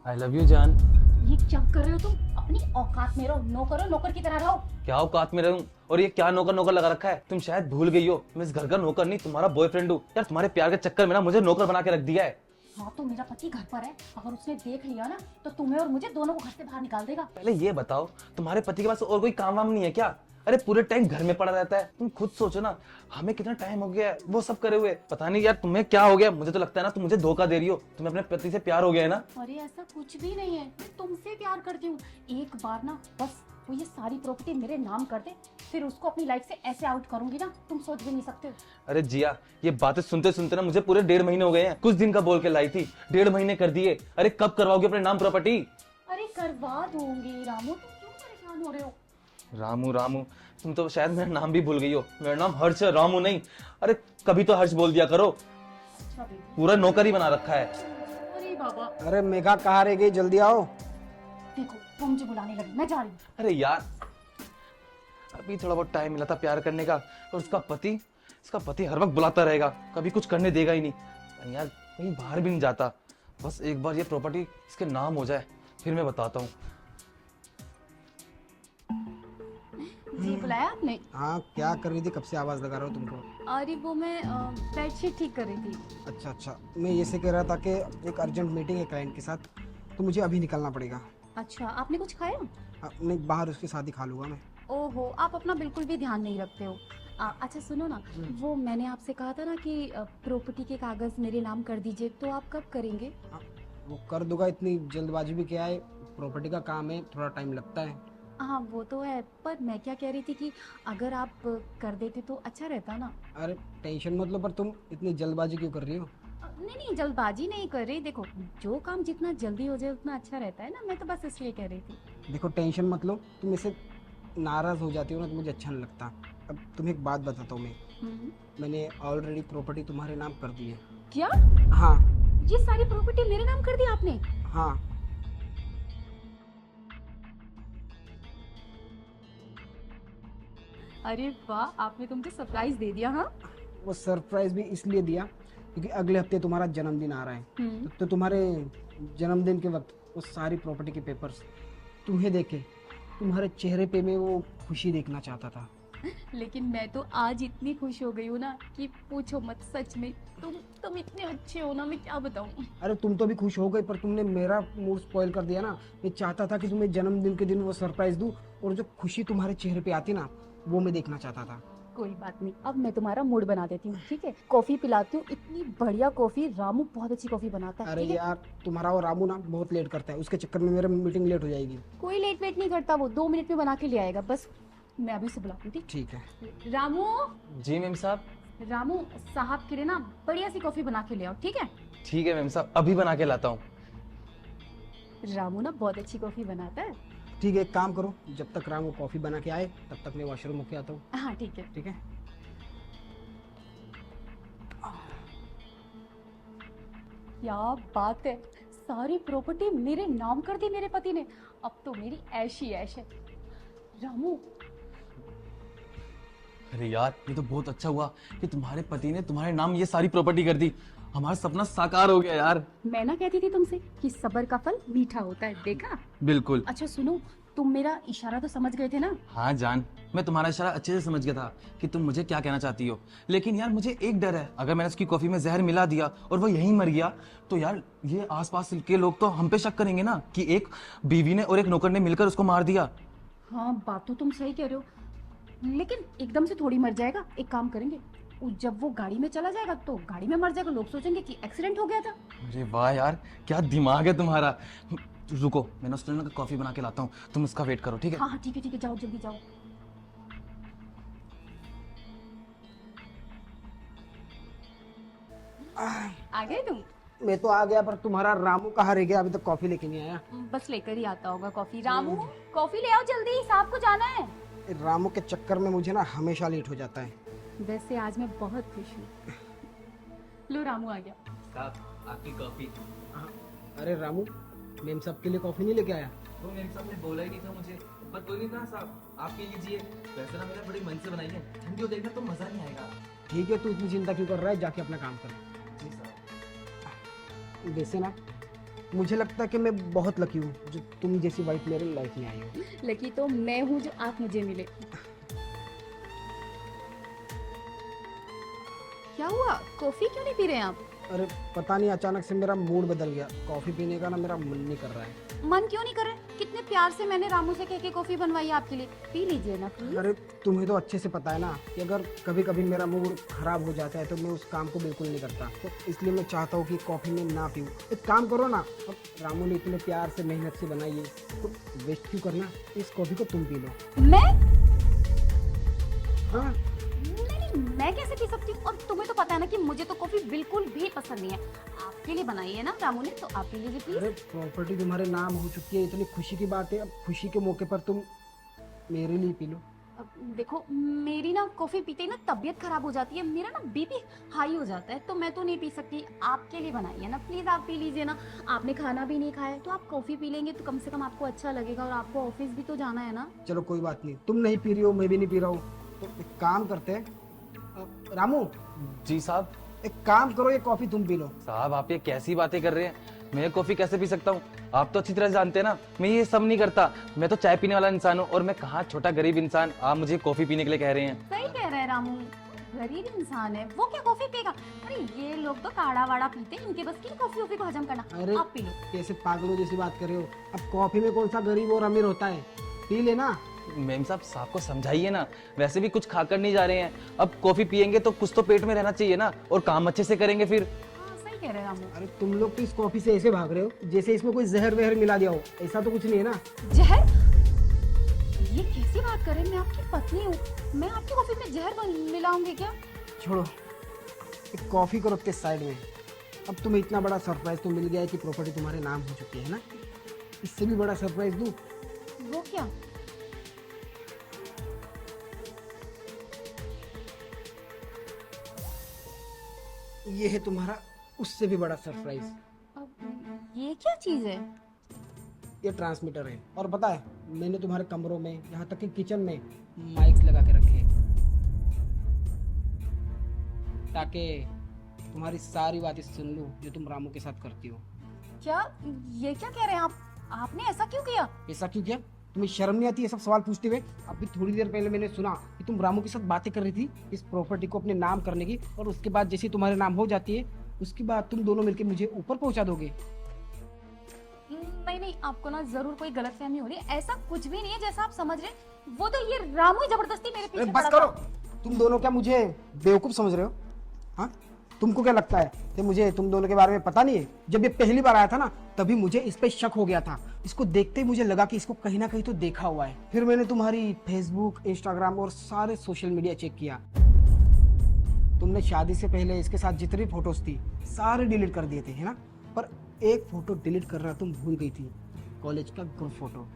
I love you जान। ये क्या कर रहे हो तुम? अपनी औकात में रहो, नौकर हो, नौकर की तरह रहो। क्या औकात में रहूं? और ये क्या नौकर नौकर लगा रखा है? तुम शायद भूल गई हो, मैं इस घर का नौकर नहीं, तुम्हारा बॉयफ्रेंड हूँ। यार तुम्हारे प्यार के चक्कर में ना मुझे नौकर बना के रख दिया है। हाँ तो मेरा पति घर पर है, अगर उसने देख लिया ना तो तुम्हें और मुझे दोनों को घर से बाहर निकाल देगा। पहले ये बताओ, तुम्हारे पति के पास और कोई काम वाम नहीं है क्या? अरे पूरे टाइम घर में पड़ा रहता है। तुम खुद सोचो ना, हमें कितना टाइम हो गया है वो सब करे हुए। पता नहीं यार तुम्हें क्या हो गया, मुझे तो लगता है ना तुम मुझे धोखा दे रही हो। तुम्हें अपने पति से प्यार हो गया है ना? अरे ऐसा कुछ भी नहीं है, मैं तुमसे प्यार करती हूँ। एक बार ना बस वो ये सारी प्रॉपर्टी मेरे नाम कर दे, फिर उसको अपनी लाइफ से ऐसे आउट करूंगी ना, तुम सोच भी नहीं सकते हो। अरे जिया, ये बातें सुनते सुनते ना मुझे पूरे 1.5 महीने हो गए हैं। कुछ दिन का बोल के लाई थी, 1.5 महीने कर दिए। अरे कब करवाओगे अपने नाम प्रॉपर्टी? अरे करवा दूंगी रामू, तुम क्यों परेशान हो रहे हो? रामू रामू, तुम तो शायद मेरा नाम भी भूल गई हो। मेरा नाम हर्ष है, रामू नहीं। अरे कभी तो हर्ष बोल दिया करो। अच्छा बेबी। पूरा नौकर ही बना रखा है। अरे बाबा, अरे मेघा कहाँ रह गई, जल्दी आओ। देखो वो मुझे बुलाने लगी, मैं जा रही हूँ। अरे यार, अभी थोड़ा बहुत टाइम मिला था प्यार करने का, और इसका पति हर वक्त बुलाता रहेगा, कभी कुछ करने देगा ही नहीं। यार कहीं बाहर भी नहीं जाता। बस एक बार ये प्रॉपर्टी इसके नाम हो जाए, फिर मैं बताता हूँ। जी बुलाया आपने? हाँ, क्या कर रही थी? कब से आवाज लगा रहा हूँ तुमको। अरे वो मैं बेडशीट ठीक कर रही थी। अच्छा अच्छा, मैं ये से कह रहा था कि एक अर्जेंट मीटिंग है क्लाइंट के साथ, तो मुझे अभी निकलना पड़ेगा। अच्छा आपने कुछ खाया? नहीं, बाहर उसके साथ ही खा लूँगा मैं। ओहो, आप अपना बिल्कुल भी ध्यान नहीं रखते हो। अच्छा सुनो ना, वो मैंने आपसे कहा था ना कि प्रॉपर्टी के कागज मेरे नाम कर दीजिए, तो आप कब करेंगे? वो कर दूंगा, इतनी जल्दबाजी भी क्या है, प्रॉपर्टी का काम है, थोड़ा टाइम लगता है। हाँ वो तो है, पर मैं क्या कह रही थी कि अगर आप कर देते तो अच्छा रहता ना। अरे टेंशन मत लो, पर तुम इतनी जल्दबाजी क्यों कर रही हो? नहीं नहीं, जल्दबाजी नहीं कर रही। देखो जो काम जितना जल्दी हो जाए उतना अच्छा रहता है ना, मैं तो बस इसलिए कह रही थी। देखो टेंशन मत लो, तुम इससे नाराज़ हो जाती हो ना तो मुझे अच्छा नहीं लगता। अब तुम्हें एक बात बताता हूँ मैं, मैंने ऑलरेडी प्रॉपर्टी तुम्हारे नाम कर दी है। क्या? हाँ ये सारी प्रॉपर्टी मेरे नाम कर दी आपने? हाँ। अरे वाह, आपने तो मुझे सरप्राइज दे दिया। हाँ वो सरप्राइज भी इसलिए दिया क्योंकि अगले हफ्ते तुम्हारा जन्मदिन आ रहा है। तो तुम्हारे जन्मदिन के वक्त वो सारी प्रॉपर्टी के पेपर्स तुम्हें देखे तुम्हारे चेहरे पे मैं वो खुशी देखना चाहता था। लेकिन मैं तो आज इतनी खुश हो गई हूँ ना कि पूछो मत। सच में तुम इतने अच्छे हो ना, मैं क्या बताऊँ। अरे तुम तो भी खुश हो गई, पर तुमने मेरा मूड स्पॉइल कर दिया ना। मैं चाहता था कि तुम्हें जन्मदिन के दिन वो सरप्राइज दूं, और जो खुशी तुम्हारे चेहरे पे आती ना वो मैं देखना चाहता था। कोई बात नहीं, अब मैं तुम्हारा मूड बना देती हूँ, ठीक है? कॉफी पिलाती हूँ, इतनी बढ़िया कॉफी। रामू बहुत अच्छी कॉफी बनाता है। अरे ठीक है? यार, तुम्हारा वो रामू ना बहुत लेट करता है, उसके चक्कर में मेरा मीटिंग लेट हो जाएगी। कोई लेट वेट नहीं करता, वो 2 मिनट में बना के ले आएगा। बस मैं अभी से बुलाती हूँ, ठीक है। ठीक? रामू, जी मैम साहब। रामू साहब के लिए ना बढ़िया सी कॉफी बना के ले आओ, ठीक है? ठीक है मैम साहब, अभी बना के लाता हूँ। रामू ना बहुत अच्छी कॉफी बनाता है। ठीक है, एक काम करो, जब तक रामू कॉफी बना के आए तब तक मैं वॉशरूम होके आता हूँ। हाँ ठीक है। ठीक है। क्या बात है, सारी प्रॉपर्टी मेरे नाम कर दी मेरे पति ने। अब तो मेरी ऐश ही ऐश है। रामू, अरे यार, ये तो बहुत अच्छा हुआ कि तुम्हारे पति ने तुम्हारे नाम ये सारी प्रॉपर्टी कर दी। हमारा सपना साकार हो गया यार। मैं ना कहती थी तुमसे कि सब्र का फल मीठा होता है, देखा? बिल्कुल। अच्छा सुनो, तुम मेरा इशारा तो समझ गए थे ना? हाँ जान, मैं तुम्हारा इशारा अच्छे से समझ गया था कि तुम मुझे क्या कहना चाहती हो। लेकिन यार मुझे एक डर है, अगर मैंने उसकी कॉफी में जहर मिला दिया और वो यहीं मर गया, तो यार ये आसपास के लोग तो हम पे शक करेंगे ना कि एक बीवी ने और एक नौकर ने मिलकर उसको मार दिया। हाँ बात तो तुम सही कह रहे हो, लेकिन एकदम से थोड़ी मर जाएगा। एक काम करेंगे, जब वो गाड़ी में चला जाएगा तो गाड़ी में मर जाएगा, लोग सोचेंगे कि एक्सीडेंट हो गया था। अरे वाह यार, क्या दिमाग है तुम्हारा। रुको, मैंने उस का कॉफी बना के लाता हूँ, तुम उसका वेट करो, ठीक है? हाँ हाँ ठीक है, जाओ जल्दी जाओ। आ गए तुम? मैं तो आ गया, पर तुम्हारा रामू कहाँ रह गया? अभी तक कॉफी लेके नहीं आया। बस लेकर ही आता होगा कॉफी। रामू कॉफी ले आओ जल्दी, साहब को जाना है। रामू के चक्कर में मुझे ना हमेशा लेट हो जाता है। वैसे आज मैं बहुत खुश हूँ। लो रामू आ गया। साहब, आपकी कॉफी। अरे रामू, मेम साहब के लिए कॉफी नहीं लेके आया? वो मेम साहब ने बोला ही नहीं था मुझे, पर कोई नहीं ना साहब, आप पी लीजिए। वैसे ना मैंने बड़ी मन से बनाई है, ठंडी हो देखना तो मजा नहीं आएगा। ठीक है, तू इतनी चिंता क्यों कर रहा है? जाके अपना काम कर। जी साहब। वैसे ना मुझे लगता है कि मैं बहुत लकी हूँ जो तुम जैसी वाइफ मेरे लाइफ में आई हो। लकी तो मैं हूँ जो आप मुझे मिले। क्या हुआ, कॉफी क्यों नहीं पी रहे हैं आप? अरे पता नहीं, अचानक से मेरा मूड बदल गया, कॉफी पीने का ना मेरा मन नहीं कर रहा है। मन क्यों नहीं कर रहे? कितने प्यार से मैंने रामू से कह के कॉफी बनवाई है आपके लिए, पी लीजिए ना प्लीज। अरे तुम्हें तो अच्छे से पता है ना कि अगर कभी कभी मेरा मूड खराब हो जाता है तो मैं उस काम को बिल्कुल नहीं करता, तो इसलिए मैं चाहता हूँ कि कॉफी में ना पीऊँ। एक काम करो ना, अब रामू ने इतने प्यार से मेहनत से बनाई है तो वेस्ट क्यों करना, इस कॉफी को तुम पी लो। मैं? हाँ नहीं, मैं कैसे पी सकती हूँ? और तुम्हें तो पता है ना कि मुझे तो कॉफी बिल्कुल भी पसंद नहीं है। आपके लिए बनाई है ना रामू ने, तो आप पी लीजिए प्लीज। अरे प्रॉपर्टी तुम्हारे नाम हो चुकी है, इतनी खुशी की बात है, अब खुशी के मौके पर तुम मेरे लिए पी लो। अब देखो, मेरी ना कॉफी पीते ही ना तबीयत खराब हो जाती है, मेरा ना बीपी हाई हो जाता है, तो मैं तो नहीं पी सकती। आपके लिए बनाई है ना, प्लीज आप पी लीजिए ना। आपने खाना भी नहीं खाया तो आप कॉफी पी लेंगे तो कम से कम आपको अच्छा लगेगा, और आपको ऑफिस भी तो जाना है ना। चलो कोई बात नहीं, तुम नहीं पी रही हो मैं भी नहीं पी रहा हूँ, तो एक काम करते हैं, रामू जी साहब। एक काम करो, ये कॉफी तुम पी लो। साहब आप ये कैसी बातें कर रहे हैं, मैं कॉफी कैसे पी सकता हूँ? आप तो अच्छी तरह से जानते हैं ना मैं ये सब नहीं करता, मैं तो चाय पीने वाला इंसान हूँ, और मैं कहाँ छोटा गरीब इंसान, आप मुझे कॉफी पीने के लिए कह रहे हैं। सही कह रहे हैं रामू, गरीब इंसान है वो, क्या कॉफी पीएगा? अरे ये लोग तो काढ़ा वाड़ा पीते हैं, इनके बस की कॉफी वॉफी को हजम करना। अरे आप पी लो। कैसे पागलों जैसी बात कर रहे हो, अब कॉफी में कौन सा गरीब और अमीर होता है, पी लेना। मेम साहब साहब को समझाइए ना, वैसे भी कुछ खाकर नहीं जा रहे हैं, अब कॉफी पियेंगे तो कुछ तो पेट में रहना चाहिए ना, और काम अच्छे से करेंगे फिर। हाँ सही कह रहे हैं रामू। अरे तुम लोग तो इस कॉफी से ऐसे भाग रहे हो जैसे इसमें कोई जहर वहर मिला दिया हो, ऐसा तो कुछ नहीं है ना। जहर? ये कैसी बात कर रहे हैं? मैं आपकी पत्नी हूँ, मैं आपकी कॉफी में जहर मिलाऊंगी क्या? छोड़ो, एक कॉफी को रखते साइड में। अब तुम्हें इतना बड़ा सरप्राइज तो मिल गया है कि प्रॉपर्टी तुम्हारे नाम हो चुकी है ना, इससे भी बड़ा सरप्राइज दूं? वो क्या? ये है तुम्हारा उससे भी बड़ा सरप्राइज। अब ये क्या चीज है? ये ट्रांसमीटर है, और पता है मैंने तुम्हारे कमरों में, यहाँ तक कि किचन में माइक्स लगा के रखे हैं, ताकि तुम्हारी सारी बातें सुन लूं जो तुम रामू के साथ करती हो। क्या? ये क्या कह रहे हैं आप? आपने ऐसा क्यों किया? ऐसा क्यों किया? तुम्हें शर्म नहीं आती ये सब सवाल पूछते हुए? अभी थोड़ी देर पहले मैंने सुना कि तुम रामू के साथ बातें कर रही थी इस प्रॉपर्टी को अपने नाम करने की, और उसके बाद जैसे तुम्हारे नाम हो जाती है उसके बाद तुम दोनों मिलकर मुझे ऊपर पहुंचा दोगे। नहीं नहीं, आपको ना जरूर कोई गलतफहमी हो रही है, ऐसा कुछ भी नहीं है जैसा आप समझ रहे हैं। वो तो ये रामू ही जबरदस्ती मेरे पीछे बस पड़ा करो, था। तुम दोनों क्या मुझे बेवकूफ समझ रहे हो? हाँ, तुमको क्या लगता है कि मुझे तुम दोनों के बारे में पता नहीं है? जब ये पहली बार आया था ना, तभी मुझे इस पे शक हो गया था, इसको देखते ही मुझे लगा कि इसको कहीं ना कहीं तो देखा हुआ है। फिर मैंने तुम्हारी फेसबुक, इंस्टाग्राम और सारे सोशल मीडिया चेक किया, तुमने शादी से पहले इसके साथ जितनी फोटोज थी सारे डिलीट कर दिए थे, है ना? पर एक फोटो डिलीट करना तुम भूल गई थी, कॉलेज का ग्रुप फोटो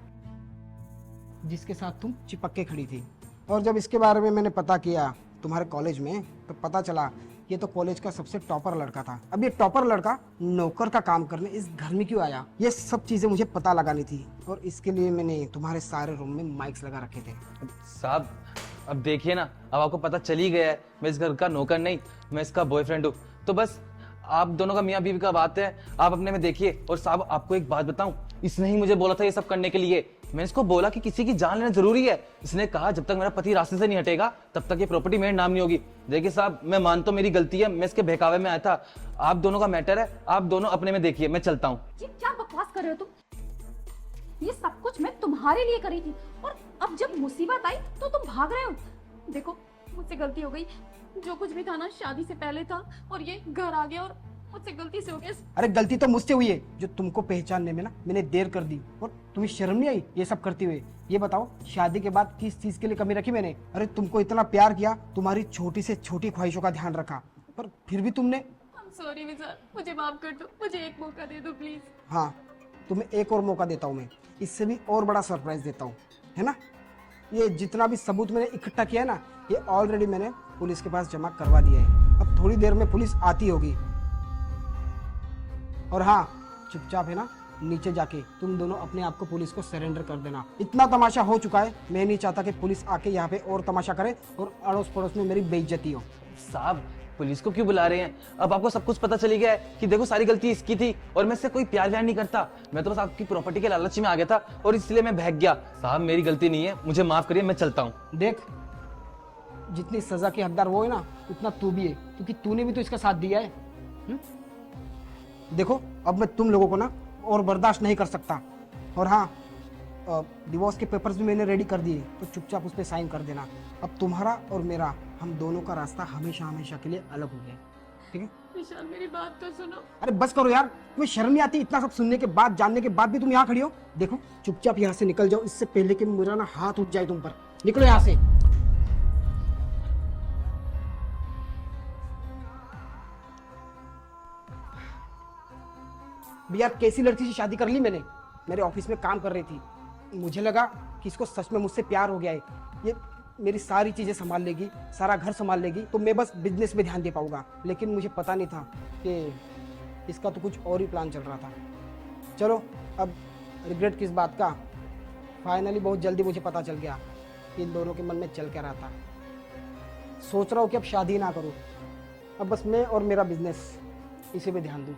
जिसके साथ तुम चिपक के खड़ी थी। और जब इसके बारे में मैंने पता किया तुम्हारे कॉलेज में, तो पता चला ये तो कॉलेज का सबसे टॉपर लड़का था। अब ये टॉपर लड़का नौकर का काम करने इस घर में क्यों आया, ये सब चीजें मुझे पता लगानी थी, और इसके लिए मैंने तुम्हारे सारे रूम में माइक्स लगा रखे थे। साहब अब देखिए ना, अब आपको पता चल ही गया है मैं इस घर का नौकर नहीं, मैं इसका बॉयफ्रेंड हूँ, तो बस आप दोनों का मियाँ बीवी का बात है, आप अपने में देखिए। और साहब आपको एक बात बताऊं, इसने ही मुझे बोला था ये सब करने के लिए। मैंने इसको बोला कि किसी की जान लेना जरूरी है, इसने कहा जब तक मेरा पति रास्ते से नहीं हटेगा तब तक ये प्रॉपर्टी मेरे नाम नहीं होगी। देखिए साहब, मैं मानता हूं मेरी गलती है, मैं इसके बहकावे में आया था, आप दोनों का मैटर है, आप दोनों अपने में देखिए, मैं चलता हूँ। ये क्या बकवास कर रहे हो तुम? ये सब कुछ मैं तुम्हारे लिए करी थी, और अब जब मुसीबत आई तो तुम भाग रहे हो। देखो मुझसे गलती हो गई, जो कुछ भी था ना शादी से पहले था, और ये घर आ गया और मुझसे गलती से हो गया। अरे गलती तो मुझसे हुई है, जो तुमको पहचानने में ना मैंने देर कर दी, और तुम्हें शर्म नहीं आई ये सब करते हुए? ये बताओ शादी के बाद किस चीज के लिए कमी रखी मैंने? अरे तुमको इतना प्यार किया, तुम्हारी छोटी से छोटी ख्वाहिशों का ध्यान रखा, पर फिर भी तुमने। सॉरी विशाल, मुझे माफ कर दो, मुझे एक मौका दे दो प्लीज। हाँ, तुम्हें एक और मौका देता हूँ मैं, इससे भी और बड़ा सरप्राइज देता हूँ, है ना? ये जितना भी सबूत मैंने इकट्ठा किया है ना, ये ऑलरेडी मैंने पुलिस के पास जमा करवा दिया है। अब थोड़ी देर में पुलिस आती होगी, और हाँ, चुपचाप है ना नीचे जाके तुम दोनों अपने आप को पुलिस को सरेंडर कर देना। इतना तमाशा हो चुका है, मैं नहीं चाहता कि पुलिस आके यहाँ पे और तमाशा करे और अड़ोस पड़ोस में मेरी बेइज्जती हो। साहब पुलिस को क्यों बुला रहे हैं? अब आपको सब कुछ पता चली गया है कि देखो सारी गलती इसकी थी और मैं इससे कोई प्यार व्यार नहीं करता। मैं तो बस आपकी प्रॉपर्टी के लालच में आ गया था और इसलिए मैं भाग गया। साहब मेरी गलती नहीं है, मुझे माफ करिए, मैं चलता हूँ। देख, जितनी सजा के हकदार वो है ना, उतना तू भी है, क्योंकि तूने भी तो इसका साथ दिया है। देखो, अब मैं तुम लोगों को ना और बर्दाश्त नहीं कर सकता। और हाँ, डिवोर्स के पेपर्स भी मैंने रेडी कर दिए, तो चुपचाप उस पर साइन कर देना। अब तुम्हारा और मेरा, हम दोनों का रास्ता हमेशा हमेशा के लिए अलग हो गया, ठीक है? निशान मेरी बात तो सुनो। अरे बस करो यार, तुम्हें शर्म नहीं आती? इतना सब सुनने के बाद, जानने के बाद भी तुम यहाँ खड़ी हो? देखो, चुपचाप यहाँ से निकल जाओ, इससे पहले कि मेरा ना हाथ उठ जाए तुम पर। निकलो यहाँ से। यार, कैसी लड़की से शादी कर ली मैंने? मेरे ऑफिस में काम कर रही थी, मुझे लगा कि इसको सच में मुझसे प्यार हो गया है, ये मेरी सारी चीज़ें संभाल लेगी, सारा घर संभाल लेगी, तो मैं बस बिजनेस में ध्यान दे पाऊंगा। लेकिन मुझे पता नहीं था कि इसका तो कुछ और ही प्लान चल रहा था। चलो, अब रिग्रेट किस बात का? फाइनली बहुत जल्दी मुझे पता चल गया कि इन दोनों के मन में चल क्या रहा था। सोच रहा हूँ कि अब शादी ना करूँ, अब बस मैं और मेरा बिजनेस, इसी पे ध्यान दूँ।